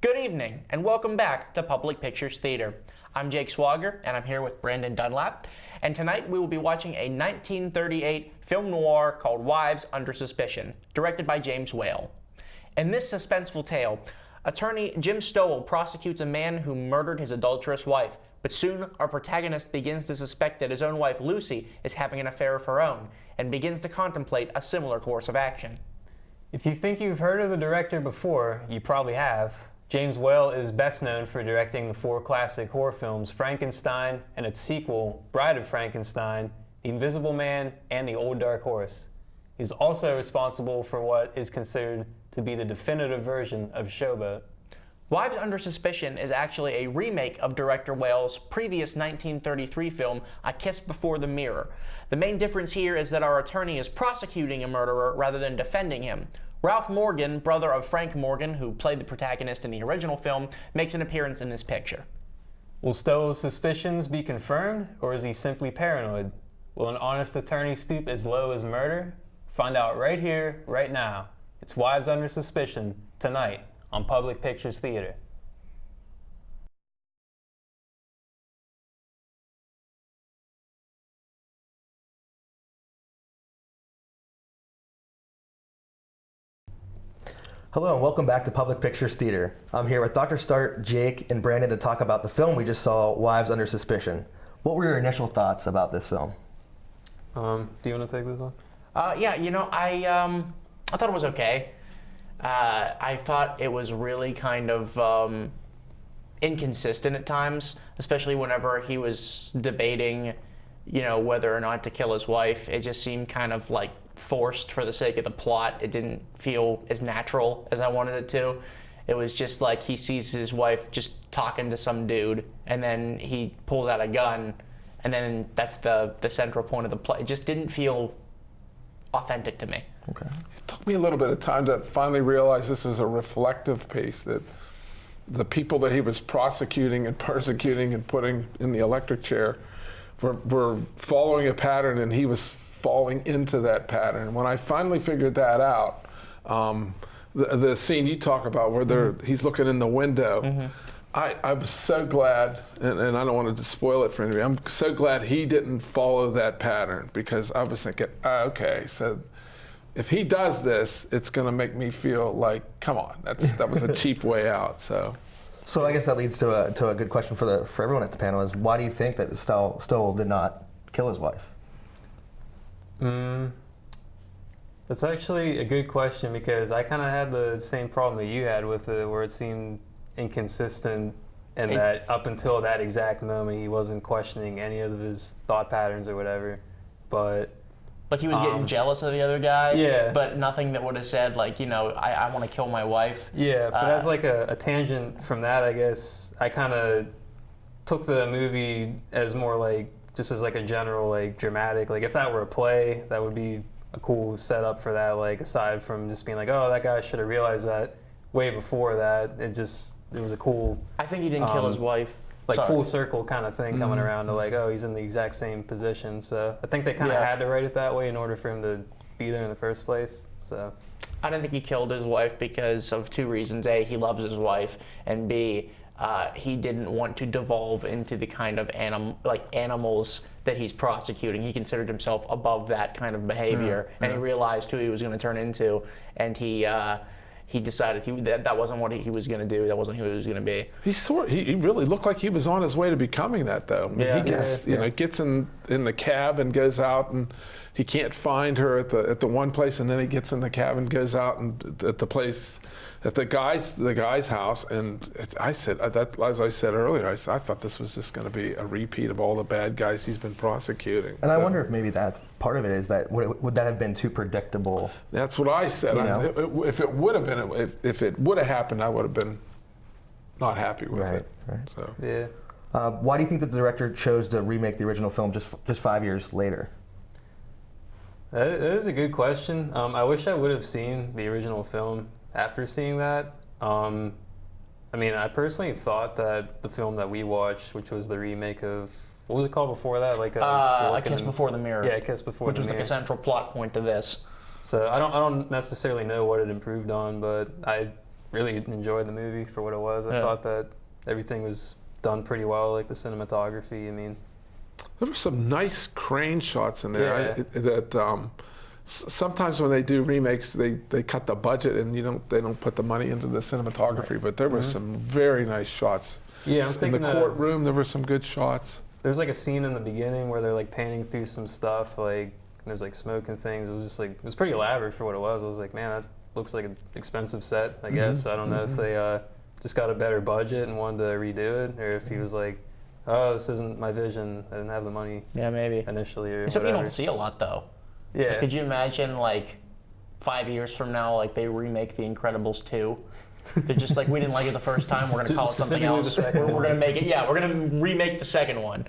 Good evening, and welcome back to Public Pictures Theater. I'm Jake Swoger, and I'm here with Brandon Dunlap, and tonight we will be watching a 1938 film noir called Wives Under Suspicion, directed by James Whale. In this suspenseful tale, attorney Jim Stowell prosecutes a man who murdered his adulterous wife, but soon our protagonist begins to suspect that his own wife Lucy is having an affair of her own, and begins to contemplate a similar course of action. If you think you've heard of the director before, you probably have. James Whale is best known for directing the four classic horror films Frankenstein and its sequel, Bride of Frankenstein, The Invisible Man, and The Old Dark Horse. He's also responsible for what is considered to be the definitive version of Showboat. Wives Under Suspicion is actually a remake of director Whale's previous 1933 film, A Kiss Before the Mirror. The main difference here is that our attorney is prosecuting a murderer rather than defending him. Ralph Morgan, brother of Frank Morgan, who played the protagonist in the original film, makes an appearance in this picture. Will Stowell's suspicions be confirmed, or is he simply paranoid? Will an honest attorney stoop as low as murder? Find out right here, right now. It's Wives Under Suspicion, tonight on Public Pictures Theater. Hello and welcome back to Public Pictures Theater. I'm here with Dr. Start, Jake, and Brandon to talk about the film we just saw, Wives Under Suspicion. What were your initial thoughts about this film? Do you want to take this one? Yeah, you know, I thought it was okay. I thought it was really kind of inconsistent at times, especially whenever he was debating, you know, whether or not to kill his wife. It just seemed kind of like forced for the sake of the plot. It didn't feel as natural as I wanted it to. It was just like he sees his wife just talking to some dude, and then he pulls out a gun, and then that's the central point of the plot. It just didn't feel authentic to me. Okay. It took me a little bit of time to finally realize this was a reflective piece, that the people that he was prosecuting and persecuting and putting in the electric chair were following a pattern, and he was falling into that pattern. When I finally figured that out, the scene you talk about where he's looking in the window, I was so glad, and I don't want to spoil it for anybody, I'm so glad he didn't follow that pattern, because I was thinking, okay, so if he does this, it's going to make me feel like, come on, that was a cheap way out. So I guess that leads to a good question for everyone at the panel is, why do you think that Stowell did not kill his wife? That's actually a good question, because I kind of had the same problem that you had with it, where it seemed inconsistent, and that up until that exact moment he wasn't questioning any of his thought patterns or whatever. But like he was getting jealous of the other guy, yeah, but nothing that would have said, like, you know, I want to kill my wife. Yeah, but as like a tangent from that, I guess I kind of took the movie as more like just as like a general like dramatic, like if that were a play, that would be a cool setup for that, like aside from just being like, oh, that guy should have realized that way before that. It was a cool, I think he didn't kill his wife. like Sorry. full circle kind of thing coming around to like, oh, he's in the exact same position. So I think they kind of had to write it that way in order for him to be there in the first place. So I don't think he killed his wife because of two reasons. A, he loves his wife, and B, he didn't want to devolve into the kind of animals that he's prosecuting. He considered himself above that kind of behavior, and he realized who he was going to turn into, and he decided that wasn't what he was going to do. That wasn't who he was going to be. he really looked like he was on his way to becoming that, though. I mean, he gets in the cab and goes out, and he can't find her at the one place, and then he gets in the cab and goes out and at the place, at the guy's house, and I said, as I said earlier, I thought this was just going to be a repeat of all the bad guys he's been prosecuting. And I wonder if maybe that part of it is that would that have been too predictable? That's what I said. If it would have been, if it would have happened, I would have been not happy with it. Right. So. Yeah. Why do you think that the director chose to remake the original film just 5 years later? That is a good question. I wish I would have seen the original film after seeing that. I mean, I personally thought that the film that we watched, which was the remake of, what was it called before that? Like A Kiss Before the Mirror. Yeah, A Kiss Before the Mirror. Which was like a central plot point to this. So I don't necessarily know what it improved on, but I really enjoyed the movie for what it was. I thought that everything was done pretty well, like the cinematography. I mean, there were some nice crane shots in there that sometimes when they do remakes, they cut the budget and they don't put the money into the cinematography. But there were some very nice shots. Yeah, I'm in thinking the courtroom, there were some good shots. There's like a scene in the beginning where they're like panning through some stuff, like there's like smoke and things. It was just like, it was pretty elaborate for what it was. I was like, man, that looks like an expensive set, I guess. I don't know if they just got a better budget and wanted to redo it, or if he was like, oh, this isn't my vision. I didn't have the money. Yeah, maybe. Initially or Something you whatever. don't see a lot though. Yeah. Like, could you imagine like 5 years from now, like they remake The Incredibles 2? They're just like, we didn't like it the first time, we're gonna call it something else. We're gonna make it, we're gonna remake the second one.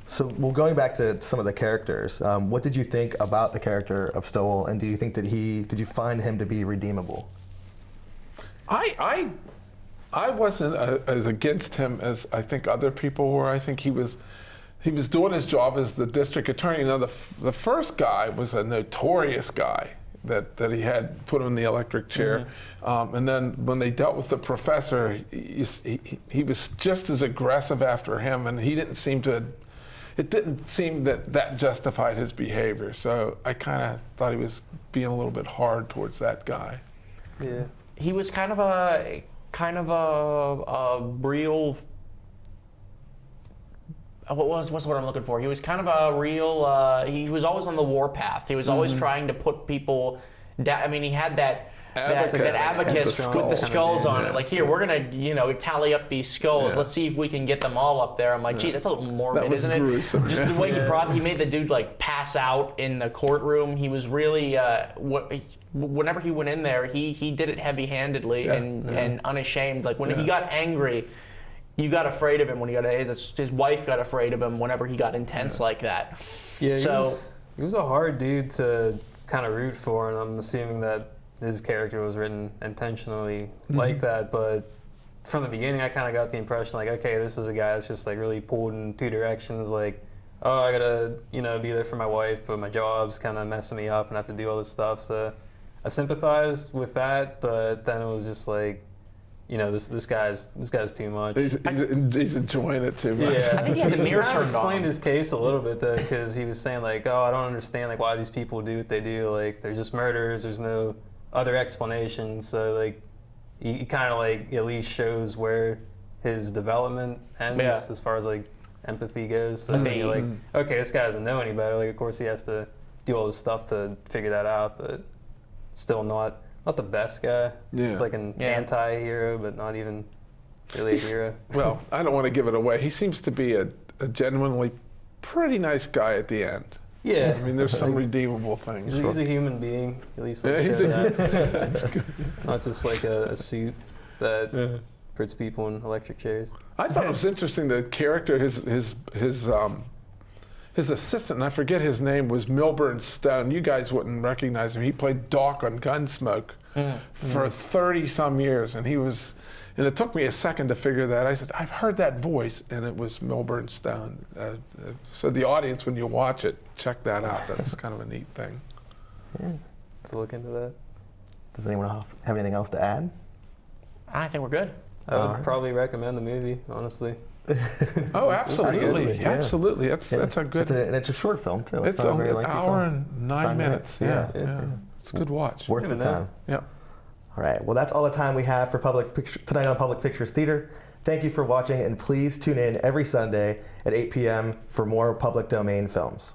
So, well, going back to some of the characters, what did you think about the character of Stowell, and do you think that did you find him to be redeemable? I wasn't as against him as I think other people were. I think he was doing his job as the district attorney. Now, the first guy was a notorious guy that he had put him in the electric chair. And then when they dealt with the professor, he was just as aggressive after him, and it didn't seem that justified his behavior. So I kind of thought he was being a little bit hard towards that guy. Yeah. He was kind of a real. What's the word I'm looking for? He was kind of a real. He was always on the warpath. He was always trying to put people down. I mean, he had that abacus with the skulls on it. Like, here, we're gonna tally up these skulls. Yeah. Let's see if we can get them all up there. I'm like, gee, that's a little morbid, isn't it? Gruesome. Just the way he made the dude like pass out in the courtroom. He was really whenever he went in there, he did it heavy-handedly and unashamed. Like when he got angry, you got afraid of him. When his wife got afraid of him whenever he got intense like that. Yeah, so he was a hard dude to kind of root for, and I'm assuming that his character was written intentionally like that. But from the beginning, I kind of got the impression like, okay, this is a guy that's just like really pulled in two directions. Like, oh, I gotta be there for my wife, but my job's kind of messing me up, and I have to do all this stuff. So I sympathized with that, but then it was just like, this guy's too much. He's enjoying it too much. I think he had the mirror kind of turned explained on. his case a little bit though, because he was saying like, oh, I don't understand like why these people do what they do. Like, they're just murderers. There's no other explanation. So like, he kind of like at least shows where his development ends as far as like empathy goes. So then you're like, okay, this guy doesn't know any better. Like, of course he has to do all this stuff to figure that out, but still not the best guy. Yeah. He's like an anti-hero, but not even really a hero. Well, I don't want to give it away. He seems to be a genuinely pretty nice guy at the end. Yeah. I mean, there's some redeemable things. He's a human being, at least. Like, Yeah, show that. Not just like a suit that puts people in electric chairs. I thought it was interesting. The character, his assistant, and I forget his name, was Milburn Stone. You guys wouldn't recognize him. He played Doc on Gunsmoke for 30-some years, and it took me a second to figure that. I said, I've heard that voice, and it was Milburn Stone. So the audience, when you watch it, check that out. That's kind of a neat thing. Let's look into that. Does anyone have anything else to add? I think we're good. I would probably recommend the movie, honestly. Oh, absolutely. Yeah. Absolutely. That's a good... And it's a short film, too. It's not a very an lengthy hour film. and 9 minutes. Yeah. Yeah. It's a good watch. Worth the time. Yeah. All right. Well, that's all the time we have for tonight on Public Pictures Theater. Thank you for watching, and please tune in every Sunday at 8 p.m. for more public domain films.